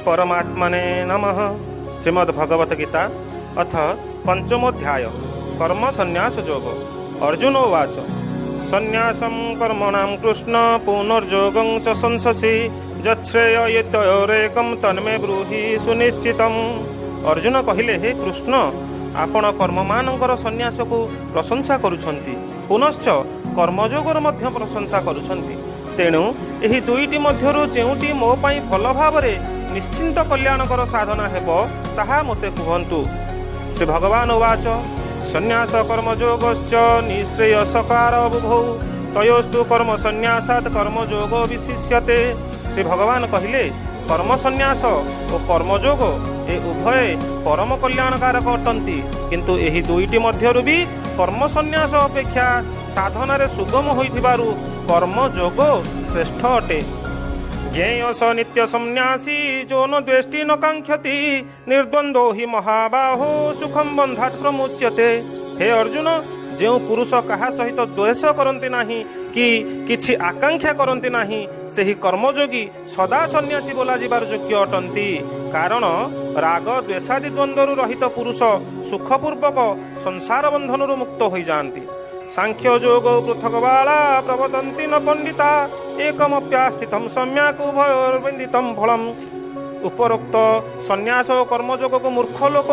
परमात्मने नमः। श्रीमद्भगवत गीता अथ पंचमोध्याय कर्म संन्यास योग। अर्जुन उवाच संन्यासं कर्मणां कृष्ण पुनर्योगं च संससि यच्छ्रेययतयोरेकं तन्मे ब्रूहि सुनिश्चितम्। अर्जुन कहिले, हे कृष्ण, आपण कर्ममानंकर संन्यास को प्रशंसा करुछंती, पुनश्च कर्मयोगर मध्य प्रशंसा करुछंती। तेणु एही दुईटी मध्यरु जेउटी मो पई भल भावरे निश्चिंत कल्याणकर साधना हेबो ताहा मते कुहंतु। श्री भगवान उवाच संन्यास कर्मयोगश्च निःश्रेयसकार बुभौ तयोस्तु कर्म संन्यासात् कर्मयोग विशिष्यते। श्री भगवान कहिले, कर्म संन्यास और कर्मयोग ए उभय परम कल्याणकारक अटंती, किंतु एही दुईटी मध्यरु भी कर्म संन्यास अपेक्षा साधनारे सुगम होइथिबारु कर्मयोग श्रेष्ठ अटे। ज्ञेय स नित्य संन्यासी जो न द्वेष्टि न कांक्षति निर्द्वंदो हि महाबाहो सुखम बंधात् प्रमुच्यते। हे अर्जुन, जो पुरुष कहा सहित द्वेष करती नहीं कि किछि आकांक्षा करती नहीं, सेही कर्मयोगी सदा सन्यासी बोला जिबार योग्य अटंती। कारण राग द्वेषादि द्वंद्वरु रहित पुरुष सुखपूर्वक संसार बंधनरु मुक्त हो जाती। सांख्य योग पृथक बाला प्रवदन्ति न पंडिता एकमप्यास्थितं सम्यक् उभयोर्विदितं फलम्। उपरोक्त संन्यास और कर्मयोग को मूर्ख लोक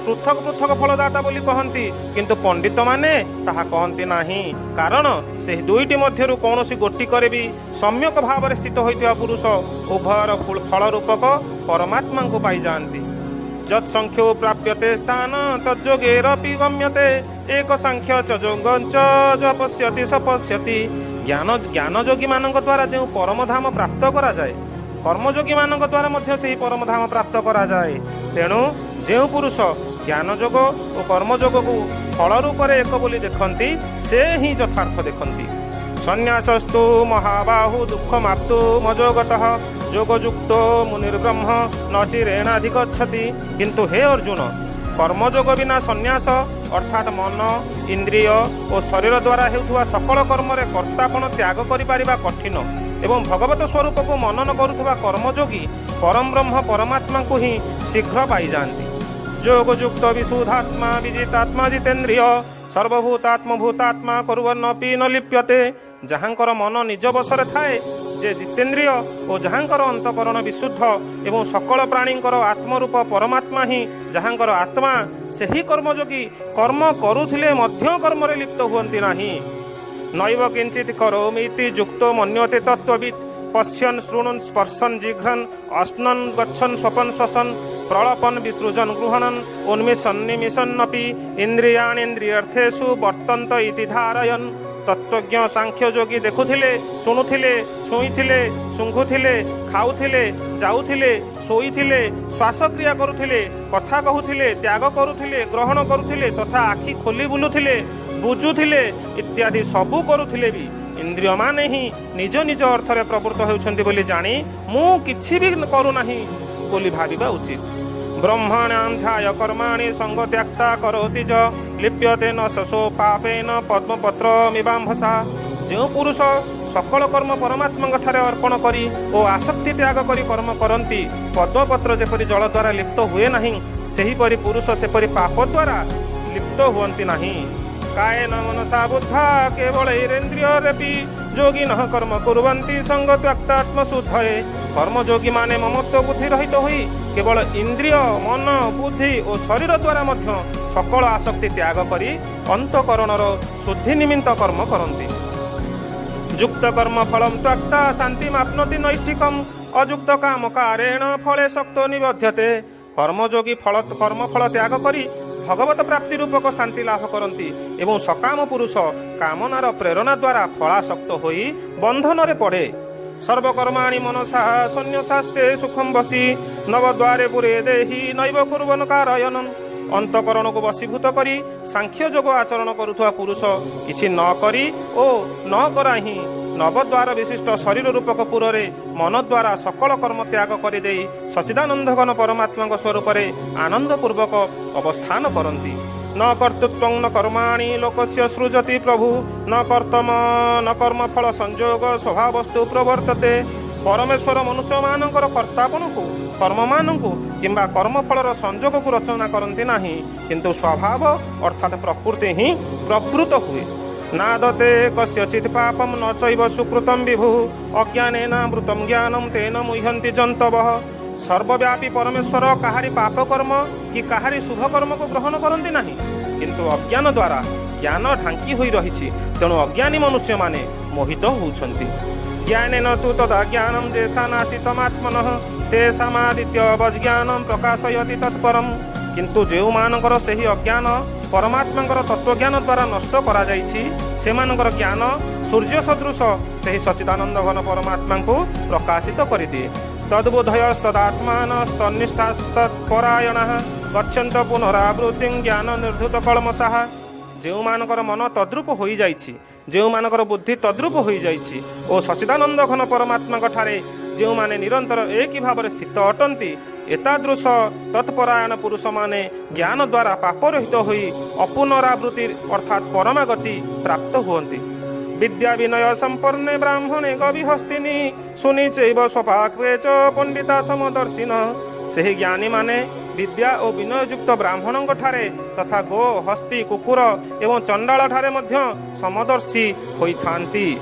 पृथक पृथक फलदाता बोली कहती, किंतु पंडित माने ताहा कहती नहीं। कारण से दुईटी मध्यरु कौनसी गोटी करे भी सम्यक भाव में स्थित होइतिबा पुरुष उभयर फल रूपक परमात्मा को पाई जाती। जत् संख्यो प्राप्यते स्थान तज्जोगेरपि गम्यते एक सांख्य च योगं च ज पश्यति स पश्यति। ज्ञानयोगी मानक द्वारा जो परमधाम प्राप्त करा जाए, कर्मयोगी मानक द्वारा मध्य से ही परमधाम प्राप्त करा जाए। तेणु जो पुरुष ज्ञानयोग और कर्मयोग को फल रूप में एक बोली देखती, से ही यथार्थ देखती। संन्यासस्तु महाबाहु दुःखमाप्तु मजोगतः योगयुक्तो मुनिर्ब्रह्म न चिरेणाधिगच्छति। किंतु हे अर्जुन, कर्मयोग बिना संन्यास अर्थात मन इंद्रिय और शरीर द्वारा हेउथुवा सकल कर्म रे कर्तापन त्याग करि पारिबा कठिन एवं भगवत स्वरूप को मनन करुथुवा कर्मयोगी परम ब्रह्म परमात्मा को ही शीघ्र पाई जाती। योगयुक्त विशुद्धात्मा विजितात्मा जितेन्द्रिय सर्वभूतात्म भूतात्मा कुर्वन्नपि न लिप्यते। जहाँकर मन निज बसरे थाए, जे जितेन्द्रिय और जहाँकर अंतकरण विशुद्ध एवं सकल प्राणींकर आत्मरूप परमात्मा ही जहाँकर आत्मा, सेही कर्मयोगी कर्म करुथिले मध्य कर्म रे लिप्त हुअन्ति नाही। नैव किंचित करोमीति युक्तो मन्यते तत्त्ववित् पश्यन् शृणुन् स्पर्शन् जिघ्रन् अश्नन् गच्छन् स्वपन् श्वसन् प्रलपन् विसृजन् गृह्णन् उन्मिषन् निमिषन्नपि इन्द्रियाणीन्द्रियर्थेषु वर्तन्त इति धारयन्। तत्वज्ञ सांख्य योगी देखुथिले, शुणुथिले, छुईथिले, शुंघुथिले, खाउथिले, जाउथिले, शोइथिले, श्वासक्रिया करुथिले, कथा कहूथिले, त्याग करुथिले, ग्रहण करुथिले तथा आखि खोली बुलुथिले, बुझुथिले इत्यादि सबू करुथिले भी इंद्रिय माने ही निज निज अर्थ रे प्रवृत्त होउछन्ति बोली जानी मु किछि भी करू नाही बोली भाबिबा उचित। ब्रह्मणां ध्याय कर्माणि संग त्याक्ता करोति च लिप्यते न ससो पापेन पद्मपत्रमिवाम्भसा। जो पुरुष सकल कर्म परमात्मा ठारे अर्पण करी और आसक्ति त्याग करी कर्म करती, पद्मपत्र जेपरि जल द्वारा लिप्त हुए नहीं, सेहीपरि पुरुष सेपरि पाप द्वारा लिप्त हुअन्ति नहीं। कायेन मनसा बुद्धा केवलैरेन्द्रियैरपि योगिनः कर्म कुर्वन्ति संग त्यक्तात्मशुद्धये। कर्मयोगी माने ममत्व बुद्धि रहित होई केवल इंद्रिय मन बुद्धि और शरीर द्वारा मध्य सकल आसक्ति त्याग करी अंतकरणर शुद्धि निमित्त कर्म करन्ति। युक्त कर्म फलम त्यक्ता शान्तिमाप्नोति नैष्ठिकम् अयुक्त काम कारेण फले शक्तो निबध्यते। कर्मयोगी कर्म फल त्याग करी भगवत प्राप्ति रूपक शांति लाभ करती एवं सकाम पुरुष कामनार प्रेरणा द्वारा फलासक्त होई बंधन रे पड़े। सर्वकर्माणि मनसा संन्यासास्ते सुखम बसी नवद्वारे पुरे देहि नैव कुर्वन् कारयन्। अंतकरण को वशीभूत करी सांख्य योग आचरण करुथुवा पुरुष किछि न करी ओ न कराही नवद्वार विशिष्ट शरीर रूपक पुरे मन द्वारा सकल कर्म त्याग कर सच्चिदानंद घन परमात्मा स्वरूप आनंद पूर्वक अवस्थान करती। न कर्तृत्व न कर्माणि लोकस्य सृजति प्रभु न कर्म फल संयोग स्वभावस्तु प्रवर्तते। परमेश्वर मनुष्य मानकर कर्तापन को कर्म मानू किंबा कर्मफलर संजोग को रचना करती नहीं, किंतु स्वभाव अर्थात प्रकृति ही प्रवृत्त हुए। नादते कस्यचित् पापम न चैव सुकृतं विभु अज्ञानेन मृतं ज्ञानं तेन मुह्यन्ति जन्तवः। सर्वव्यापी परमेश्वर काहारी पाप कर्म कि काहारी शुभ कर्म को ग्रहण करती नहीं, किंतु अज्ञान द्वारा ज्ञान ढांकी होई रही, तेणु अज्ञानी मनुष्य माने मोहित होउछन्ति। ज्ञानेन तु तदा ज्ञानं जेषा नाशितमात्मनः तेषामादित्यवज्ञानं प्रकाशयति तत्परम्। किंतु जो मानकर सही अज्ञान परमात्मा तत्वज्ञान द्वारा नष्ट करा जाइछि, सेमानकर ज्ञान सूर्य सदृश सही सच्चिदानंद घन परमात्मा को प्रकाशित करिदिए। तद्बोधयस्तदात्मानस्तन्निष्ठास्तत्परायणः गच्छन्त पुनरावृत्तिं ज्ञान निर्धूत कलमसाः। जो मानकर मन तद्रूप हो जाइछि, जो मानकर बुद्धि तद्रूप हो जाइछि और सच्चिदानंद घन परमात्मा ठारे जो माने निरंतर एक ही भाव स्थित अटंती, एतादृश तत्परायण पुरुष माने ज्ञान द्वारा पापरहित होई अपुनरावृत्ति अर्थात परमागति प्राप्त हुअन्ति। विद्या विनय संपन्ने ब्राह्मणे गविहस्तिनि सुनि चैव स्वपाक्वे च पंडिता समदर्शिन। सही ज्ञानी माने विद्या और विनय युक्त ब्राह्मणों ठारे तथा गो हस्ती कुकुर एवं चंडाल ठारे मध्य समदर्शी होइथान्ति।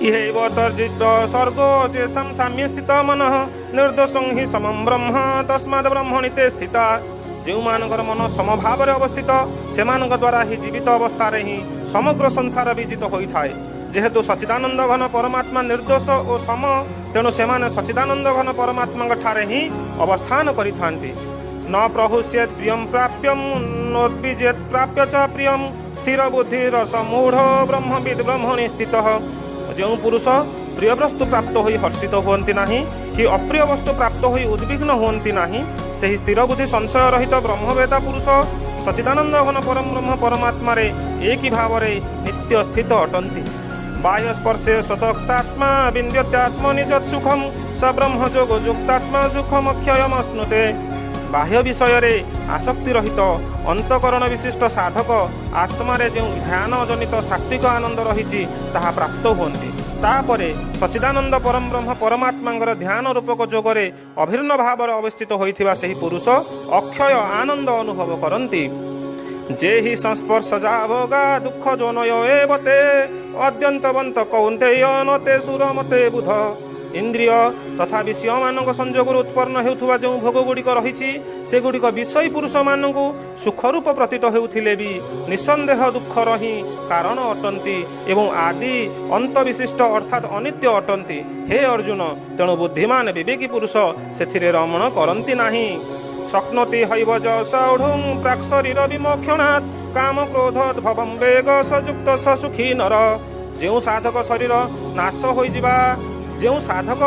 इहैव तर्जित सर्गो चेषां साम्ये स्थित मनः निर्दोषं हि समं ब्रह्म तस्माद् ब्रह्मणि ते स्थिता। जो मानकर मन समभाव अवस्थित सेमानक द्वारा ही जीवित अवस्था ही समग्र संसार विजित होइथाए। जेहेतु सच्चिदानंद घन परमात्मा निर्दोष और सम, तेणु सेमाने सच्चिदानंद घन परमात्मा ठारे ही अवस्थान करिथान्ति। न प्रहुष्येत् प्रियं प्राप्यं नोद्विजेत् प्राप्य च प्रियं स्थिर बुद्धिरसमूढ़ो ब्रह्मविद् ब्रह्मणि स्थितः। जो पुरुष प्रिय वस्तु प्राप्त होई हर्षित हुअन्ति नहीं कि अप्रिय वस्तु प्राप्त होई उद्विग्न हुअन्ति नहीं, सही स्थिर बुद्धि संशय रहित ब्रह्मवेदा पुरुष सच्चिदानंद घन परम ब्रह्म परमात्मा रे एक ही भाव रे नित्य स्थित अटंती। बाह्य स्पर्शे स्वतक्तात्मा विन्द्यत्यात्मनि जत्सुखं स ब्रह्म जोग युक्तात्मा सुखमक्षयमश्नुते। बाह्य विषय रे आसक्ति रहित अंतकरण विशिष्ट साधक आत्मारे जो ध्यान जनित सात्विक आनंद रही ताहा प्राप्त हुअन्ति। तापरे सच्चिदानंद परम ब्रह्म परमात्मा ध्यान रूपक जोगरे अभिन्न भाव अवस्थित होइथिबा सही पुरुष अक्षय आनंद अनुभव करन्ति। जे ही संस्पर्श जाभोगा दुख जोनय एवते अद्यन्तवन्त कौन्तेय नते सुरमते बुध। इंद्रिय तथा विषय मानक संजोग उत्पन्न हेउथुवा जो भोग गुड़िक रही से गुड़िक विषय पुरुष मानक सुखरूप प्रतीत हेउथिले भी निसंदेह दुखर ही कारण अटंती एवं आदि अंत विशिष्ट अर्थात अनित्य अटंती। हे अर्जुन, तेणु बुद्धिमान विवेकी पुरुष सेथिरे रमण करन्ति नाही। शक्नोति हैव ज सौढुं प्राक् शरीर विमोक्षणात् काम क्रोधोद्भवं वेग सयुक्त स सुखी नर। जो साधक शरीर नाश होइजिबा जो साधक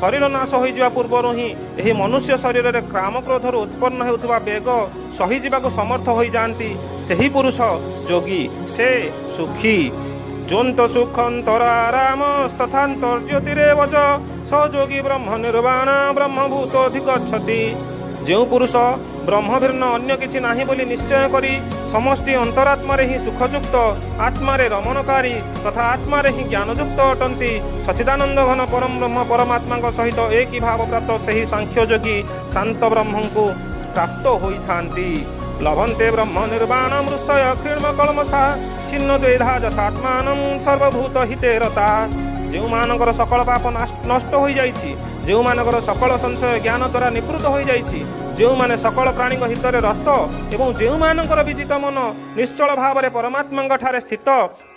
शरीर नाश होइजिबा पूर्वरु ही एही मनुष्य शरीर रे काम क्रोधर उत्पन्न हेउथुबा वेग सही जीवाको समर्थ होई जांती, सही पुरुष जोगी से सुखी। जोन्त सुखंतराराम तथान्तर्ज्योतिरेव च स जोगी ब्रह्म निर्वाण ब्रह्मभूतोऽधिगच्छति। जो पुरुष ब्रह्मभिन्न अन्य किछि नाही बोली निश्चय करी समष्टि अंतरात्मा ही सुखयुक्त आत्मा रमणकारी तथा आत्मा ही ज्ञानयुक्त अटंती सच्चिदानंद घन परम ब्रह्म परमात्मा सहित एक ही भाव प्राप्त सही सांख्य योगी शांत ब्रह्म को प्राप्त होइथान्ति। लभन्ते ब्रह्म निर्वाण मृषय क्षीण कलमसा छिन्न द्वैधा यथात्मानं सर्वभूत हिते रता। जो मानकर सकल पाप नष्ट हो जाइछि, जो मानकर सकल संशय ज्ञान द्वारा निवृत्त हो जाइछि, जो माने सकल प्राणी हित रत एवं जो मानकर विजित मन निश्चल भाव में परमात्मा ठारे स्थित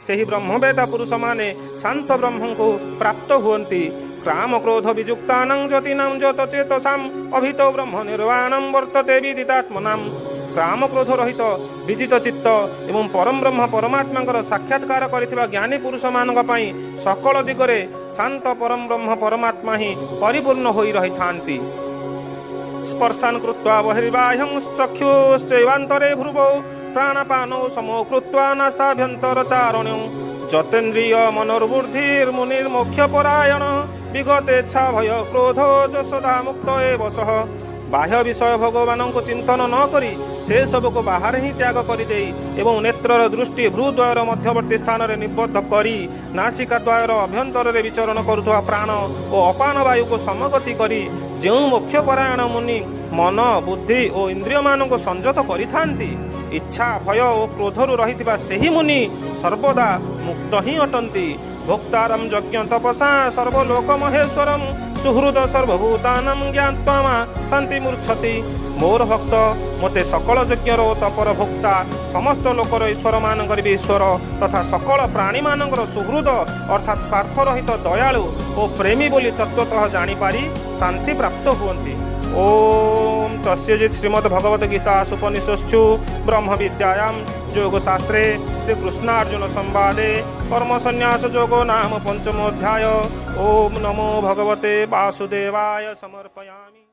सही ब्रह्मवेदा पुरुष माने शांत ब्रह्म को प्राप्त हुअन्ति। काम क्रोध विजुक्तानां ज्योतिनां ज्योतचेतसाम् अभितो ब्रह्म निर्वाणं वर्तते विदितात्मनाम्। काम क्रोध रहित विजित चित्त एवं परम ब्रह्म परमात्मा साक्षात्कार करिथिबा ज्ञानी पुरुष मानक पई सकल दिगरे शांत परम ब्रह्म परमात्मा ही परिपूर्ण होई रहिथान्ति। स्पर्शान् कृत्वा बहिर्बाह्यं चक्षुश्चैवान्तरे भ्रुवौ प्राणपानौ समो कृत्वा नासाभ्यन्तरचारणौ जतेन्द्रिय मनोर्बुद्धिर्मुनिर्मोक्षपरायण विगतेच्छा भय क्रोधो च सदा मुक्त एव सः। बाह्य विषय भगवान को चिंतन न करी से सबको बाहर ही त्याग करदे एवं नेत्रर दृष्टि भ्रूद्वयर मध्यवर्ती स्थान में निबद्ध करी नासिका द्वयर अभ्यंतर विचरण करुवा प्राण और अपान वायु को समगति करी जो मोक्षपरायण मुनि मन बुद्धि और इंद्रिय मान को संयत करिथांती इच्छा भय और क्रोधरु रहितिबा सेही मुनि सर्वदा मुक्त ही अटंती भोक्तारम यज्ञ तपसा सर्वलोक महेश्वरम सुहृद सर्वभूतानां ज्ञात्वा शांति मूर्छति मोर भक्त मते सकल यज्ञर ओ तपर भोक्ता समस्त लोकर ईश्वर मानकर भी ईश्वर तथा सकल प्राणी मानकर सुहृद अर्थात स्वार्थरहित दयालु और प्रेमी बोली तत्वतः जानिपारी शांति प्राप्त हुअन्ति। ओम तस्यजित् श्रीमद्भगवत गीता उपनिषत्सु ब्रह्म विद्यायां योगशास्त्रे श्रीकृष्णार्जुन संवादे कर्म संन्यास योगो नाम पंचमोऽध्याय। ओम नमो भगवते वासुदेवाय समर्पयामि।